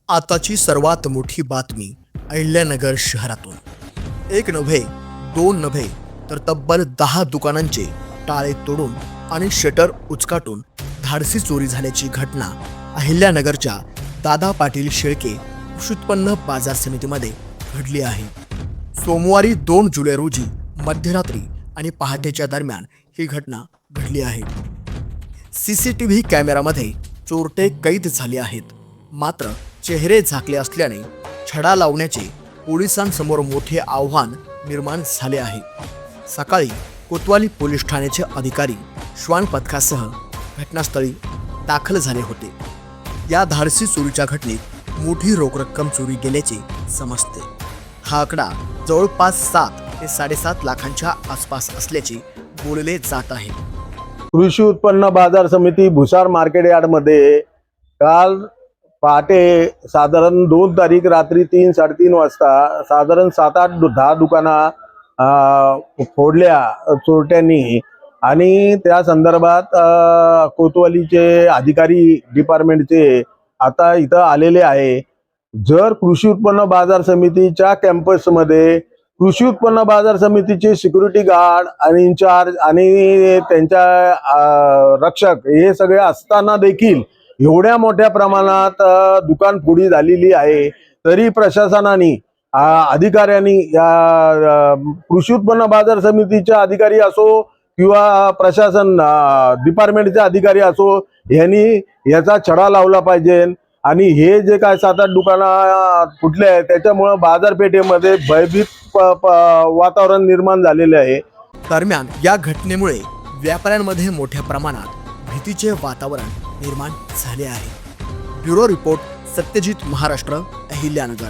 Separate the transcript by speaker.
Speaker 1: आताची सर्वात मोठी बातमी अहिल्यानगर शहरातून. एक नव्हे, दोन नव्हे, तर तब्बल 10 दुकानांचे टाळे तोडून आणि शटर उचकाटून धाडसी चोरी झाल्याची घटना अहिल्यानगरच्या दादा पाटील शेळके कृषी उत्पन्न बाजार समितीमध्ये घडली आहे. सोमवारी 2 जुलै रोजी मध्यरात्री आणि पहाटेच्या दरम्यान ही घटना घडली आहे. CCTV कॅमेरामध्ये चोरटे कैद झाले आहेत. मात्र चेहरे झाकले असल्याने छडा लावण्याचे पोलिसांसमोर मोठे आव्हान निर्माण झाले आहे. सकाळी कोतवाली पोलीस ठाण्याचे अधिकारी श्वान पथकासह घटनास्थळी दाखल झाले होते. या धाडसी चोरीच्या घटनेत मोठी रोख रक्कम चोरी गेल्याचे समजते. हा आकडा जवळपास 7 ते 7.5 लाखांच्या आसपास असल्याचे बोलले जात आहे.
Speaker 2: कृषी उत्पन्न बाजार समिती भुसार मार्केट यार्डमध्ये काल पहाटे साधारण 2 तारीख रात्री 3-3:30 वाजता साधारण 7-8-10 दुकानं फोडल्या चोरट्यांनी. आणि त्या संदर्भात कोतवालीचे अधिकारी डिपार्टमेंटचे आता इथं आलेले आहे. जर कृषी उत्पन्न बाजार समितीच्या कॅम्पसमध्ये कृषी उत्पन्न बाजार समितीचे सिक्युरिटी गार्ड आणि इन्चार्ज आणि त्यांच्या रक्षक हे सगळे असताना देखील एवढ्या मोठ्या प्रमाणात दुकान फोडी झालेली आहे, तरी प्रशासनाने अधिकाऱ्यांनी कृषी उत्पन्न बाजार समितीचे अधिकारी असो किंवा प्रशासन डिपार्टमेंटचे अधिकारी असो यांनी याचा छडा लावला पाहिजे. आणि हे जे काय 7-8 दुकानं फुटले आहेत त्याच्यामुळे बाजारपेठेमध्ये भयभीत वातावरण निर्माण झालेले आहे.
Speaker 1: दरम्यान या घटनेमुळे व्यापाऱ्यांमध्ये मोठ्या प्रमाणात भीतीचे वातावरण निर्माण झाले आहे. Bureau report, Satyajit Maharashtra, Ahilyanagar.